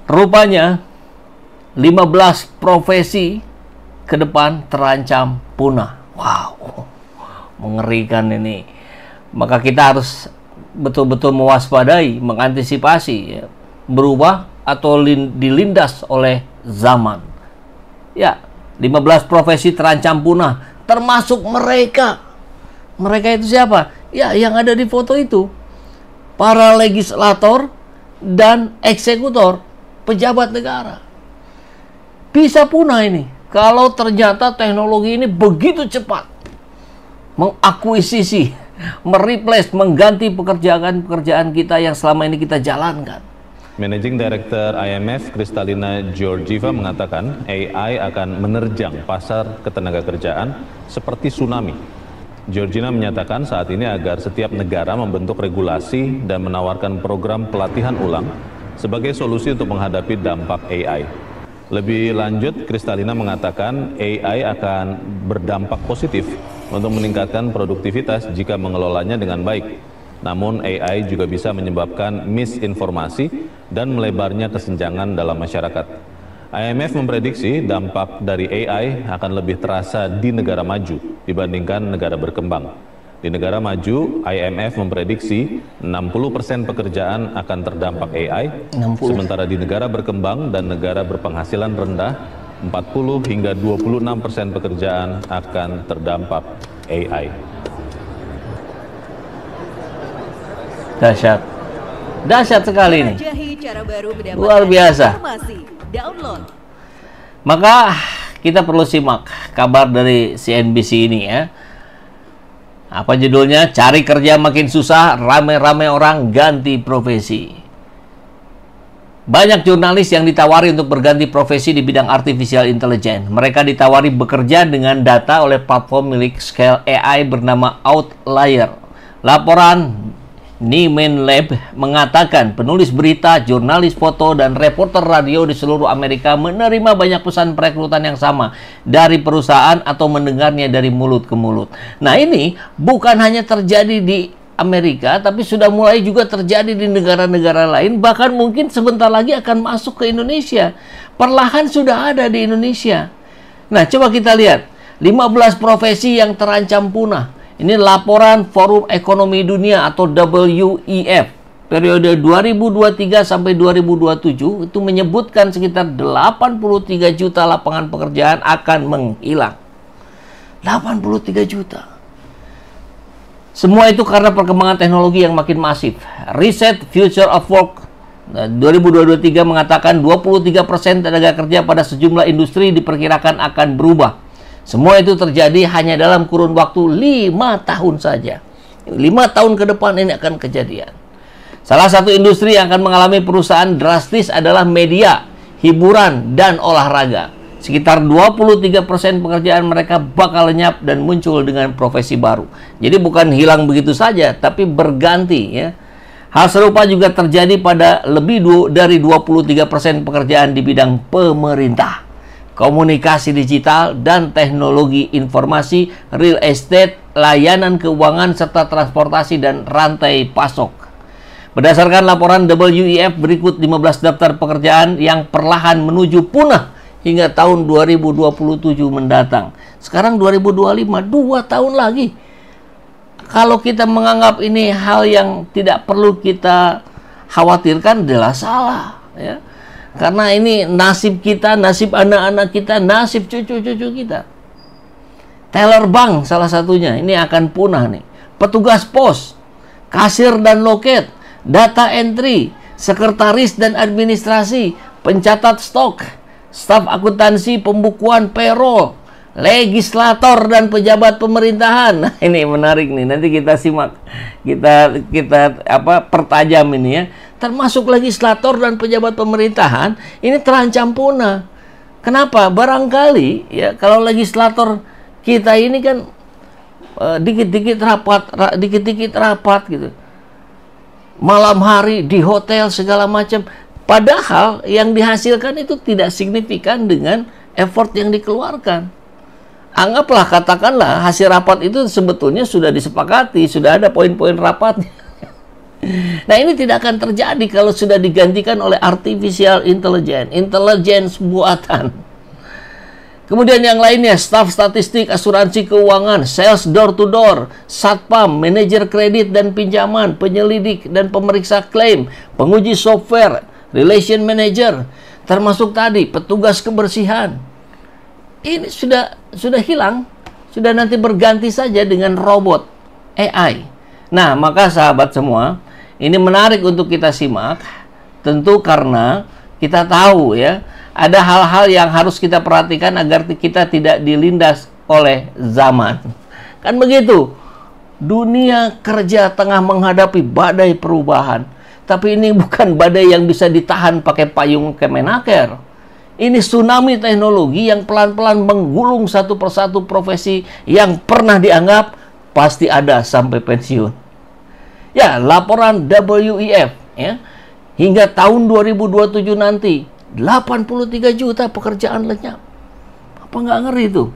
Rupanya 15 profesi ke depan terancam punah. Wow, mengerikan ini. Maka kita harus betul-betul mewaspadai, mengantisipasi, ya, berubah atau dilindas oleh zaman. Ya, 15 profesi terancam punah, termasuk mereka. Mereka itu siapa? Ya, yang ada di foto itu. Para legislator dan eksekutor, pejabat negara. Bisa punah ini kalau ternyata teknologi ini begitu cepat mengakuisisi, mereplace, mengganti pekerjaan-pekerjaan kita yang selama ini kita jalankan. Managing Director IMF Kristalina Georgieva mengatakan AI akan menerjang pasar ketenagakerjaan seperti tsunami. Georgina menyatakan saat ini agar setiap negara membentuk regulasi dan menawarkan program pelatihan ulang sebagai solusi untuk menghadapi dampak AI. Lebih lanjut, Kristalina mengatakan AI akan berdampak positif untuk meningkatkan produktivitas jika mengelolanya dengan baik. Namun AI juga bisa menyebabkan misinformasi dan melebarnya kesenjangan dalam masyarakat. IMF memprediksi dampak dari AI akan lebih terasa di negara maju dibandingkan negara berkembang. Di negara maju, IMF memprediksi 60% pekerjaan akan terdampak AI, sementara di negara berkembang dan negara berpenghasilan rendah, 40 hingga 26% pekerjaan akan terdampak AI. Dahsyat. Dahsyat sekali ini. Luar biasa. Maka kita perlu simak kabar dari CNBC ini, ya. Apa judulnya? Cari kerja makin susah, rame-rame orang ganti profesi. Banyak jurnalis yang ditawari untuk berganti profesi di bidang artificial intelligence. Mereka ditawari bekerja dengan data oleh platform milik Scale AI bernama Outlier. Laporan Nieman Lab mengatakan penulis berita, jurnalis foto, dan reporter radio di seluruh Amerika menerima banyak pesan perekrutan yang sama dari perusahaan atau mendengarnya dari mulut ke mulut. Nah, ini bukan hanya terjadi di Amerika, tapi sudah mulai juga terjadi di negara-negara lain, bahkan mungkin sebentar lagi akan masuk ke Indonesia. Perlahan sudah ada di Indonesia. Nah, coba kita lihat 15 profesi yang terancam punah. Ini laporan Forum Ekonomi Dunia atau WEF periode 2023 sampai 2027 itu menyebutkan sekitar 83 juta lapangan pekerjaan akan menghilang. 83 juta. Semua itu karena perkembangan teknologi yang makin masif. Riset Future of Work 2023 mengatakan 23% tenaga kerja pada sejumlah industri diperkirakan akan berubah. Semua itu terjadi hanya dalam kurun waktu 5 tahun saja. 5 tahun ke depan ini akan kejadian. Salah satu industri yang akan mengalami perusahaan drastis adalah media, hiburan, dan olahraga. Sekitar 23% pekerjaan mereka bakal lenyap dan muncul dengan profesi baru. Jadi bukan hilang begitu saja, tapi berganti, ya. Hal serupa juga terjadi pada lebih dari 23% pekerjaan di bidang pemerintah, komunikasi digital, dan teknologi informasi, real estate, layanan keuangan, serta transportasi dan rantai pasok. Berdasarkan laporan WEF, berikut 15 daftar pekerjaan yang perlahan menuju punah hingga tahun 2027 mendatang. Sekarang 2025, 2 tahun lagi. Kalau kita menganggap ini hal yang tidak perlu kita khawatirkan, adalah salah, ya. Karena ini nasib kita, nasib anak-anak kita, nasib cucu-cucu kita. Teller bank salah satunya, ini akan punah nih. Petugas pos, kasir dan loket, data entry, sekretaris dan administrasi, pencatat stok, staf akuntansi, pembukuan payroll, legislator dan pejabat pemerintahan. Nah, ini menarik nih. Nanti kita simak, kita pertajam ini, ya. Termasuk legislator dan pejabat pemerintahan ini terancam punah. Kenapa? Barangkali, ya, kalau legislator kita ini kan dikit-dikit rapat gitu. Malam hari di hotel segala macam. Padahal yang dihasilkan itu tidak signifikan dengan effort yang dikeluarkan. Anggaplah, katakanlah hasil rapat itu sebetulnya sudah disepakati, sudah ada poin-poin rapatnya. Nah, ini tidak akan terjadi kalau sudah digantikan oleh artificial intelligence, intelligence buatan. Kemudian yang lainnya, staf statistik, asuransi keuangan, sales door to door, satpam, manajer kredit dan pinjaman, penyelidik dan pemeriksa klaim, penguji software, relation manager, termasuk tadi petugas kebersihan. Ini sudah hilang, sudah nanti berganti saja dengan robot AI. Nah, maka sahabat semua, ini menarik untuk kita simak, tentu karena kita tahu ya, ada hal-hal yang harus kita perhatikan agar kita tidak dilindas oleh zaman. Kan begitu. Dunia kerja tengah menghadapi badai perubahan. Tapi ini bukan badai yang bisa ditahan pakai payung Kemenaker. Ini tsunami teknologi yang pelan-pelan menggulung satu persatu profesi yang pernah dianggap pasti ada sampai pensiun. Ya, laporan WEF ya, hingga tahun 2027 nanti 83 juta pekerjaan lenyap. Apa nggak ngeri itu?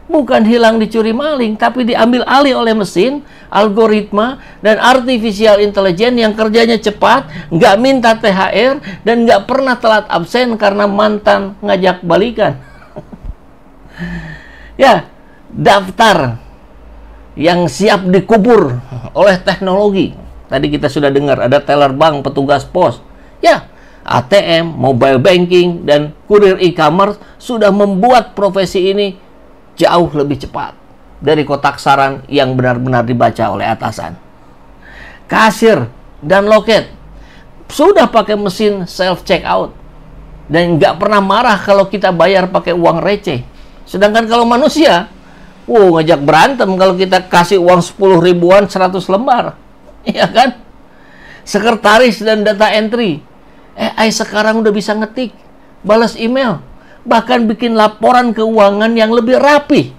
Bukan hilang dicuri maling, tapi diambil alih oleh mesin, algoritma, dan artificial intelligence yang kerjanya cepat, nggak minta THR, dan nggak pernah telat absen karena mantan ngajak balikan. Ya, daftar yang siap dikubur oleh teknologi. Tadi kita sudah dengar, ada teller bank, petugas pos. Ya, ATM, mobile banking, dan kurir e-commerce sudah membuat profesi ini jauh lebih cepat dari kotak saran yang benar-benar dibaca oleh atasan. Kasir dan loket sudah pakai mesin self-checkout dan nggak pernah marah kalau kita bayar pakai uang receh. Sedangkan kalau manusia, ngajak berantem kalau kita kasih uang 10 ribuan 100 lembar. Iya kan? Sekretaris dan data entry, AI sekarang udah bisa ngetik, balas email, bahkan bikin laporan keuangan yang lebih rapi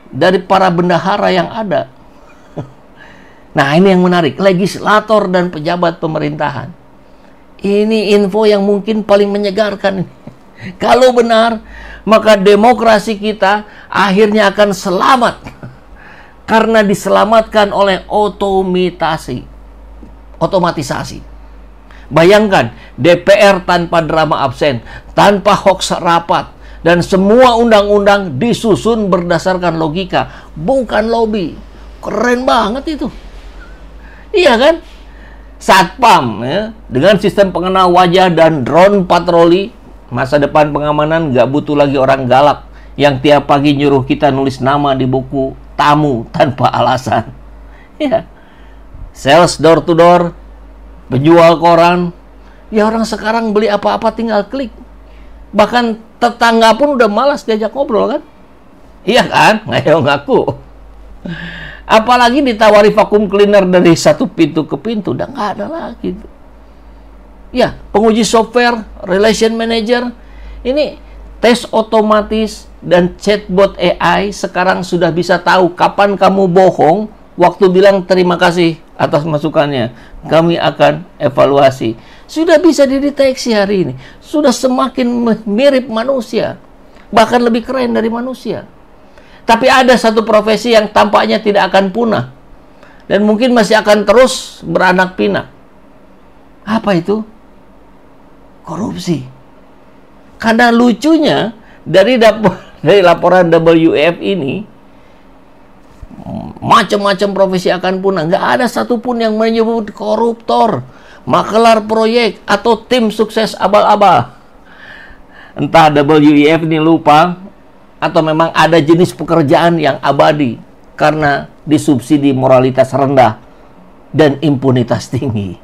dari para bendahara yang ada. Nah, ini yang menarik, legislator dan pejabat pemerintahan. Ini info yang mungkin paling menyegarkan. Kalau benar, maka demokrasi kita akhirnya akan selamat karena diselamatkan oleh otomatisasi. Bayangkan, DPR tanpa drama absen, tanpa hoax rapat, dan semua undang-undang disusun berdasarkan logika, bukan lobby. Keren banget itu. Iya kan? Satpam ya, dengan sistem pengenal wajah dan drone patroli, masa depan pengamanan nggak butuh lagi orang galak yang tiap pagi nyuruh kita nulis nama di buku tamu tanpa alasan. Ya. Sales door to door, penjual koran, ya orang sekarang beli apa-apa tinggal klik. Bahkan tetangga pun udah malas diajak ngobrol kan? Iya kan? Ayo ngaku. Apalagi ditawari vacuum cleaner dari satu pintu ke pintu, udah nggak ada lagi. Ya, penguji software, relation manager, ini tes otomatis dan chatbot AI sekarang sudah bisa tahu kapan kamu bohong waktu bilang terima kasih atas masukannya. Kami akan evaluasi. Sudah bisa dideteksi hari ini. Sudah semakin mirip manusia. Bahkan lebih keren dari manusia. Tapi ada satu profesi yang tampaknya tidak akan punah. Dan mungkin masih akan terus beranak pinak. Apa itu? Korupsi. Karena lucunya dari laporan WEF ini, macam-macam profesi akan punah. Nggak ada satupun yang menyebut koruptor, makelar proyek, atau tim sukses abal-abal. Entah WEF ini lupa, atau memang ada jenis pekerjaan yang abadi karena disubsidi moralitas rendah dan impunitas tinggi.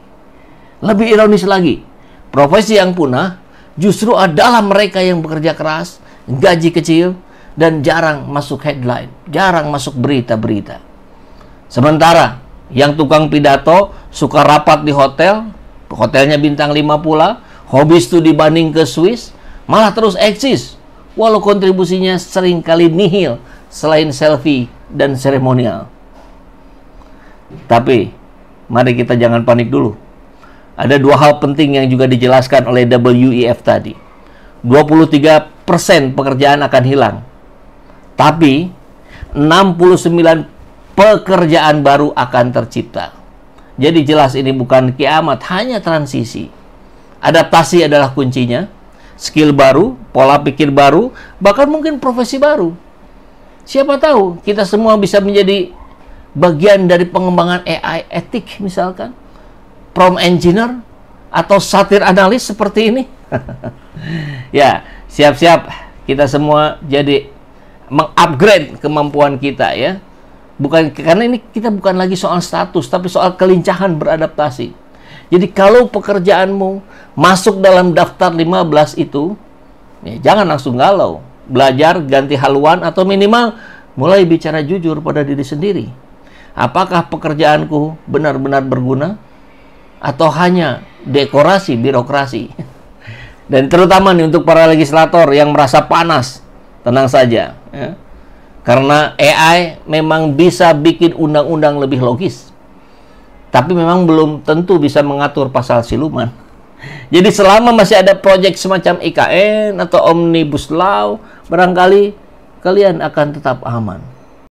Lebih ironis lagi, profesi yang punah justru adalah mereka yang bekerja keras, gaji kecil, dan jarang masuk headline, jarang masuk berita-berita. Sementara yang tukang pidato suka rapat di hotel, hotelnya bintang 5 pula, hobi studi banding ke Swiss, malah terus eksis, walau kontribusinya sering kali nihil selain selfie dan seremonial. Tapi mari kita jangan panik dulu. Ada dua hal penting yang juga dijelaskan oleh WEF tadi. 23% pekerjaan akan hilang. Tapi 69 pekerjaan baru akan tercipta. Jadi jelas ini bukan kiamat, hanya transisi. Adaptasi adalah kuncinya. Skill baru, pola pikir baru, bahkan mungkin profesi baru. Siapa tahu kita semua bisa menjadi bagian dari pengembangan AI etik misalkan. Prompt engineer atau satir analis seperti ini. Ya, siap-siap kita semua jadi mengupgrade kemampuan kita ya. Bukan karena ini kita bukan lagi soal status, tapi soal kelincahan beradaptasi. Jadi kalau pekerjaanmu masuk dalam daftar 15 itu, ya, jangan langsung galau. Belajar, ganti haluan, atau minimal mulai bicara jujur pada diri sendiri. Apakah pekerjaanku benar-benar berguna? Atau hanya dekorasi birokrasi? Dan terutama nih untuk para legislator yang merasa panas, tenang saja. Ya. Karena AI memang bisa bikin undang-undang lebih logis. Tapi memang belum tentu bisa mengatur pasal siluman. Jadi selama masih ada proyek semacam IKN atau Omnibus Law, barangkali kalian akan tetap aman.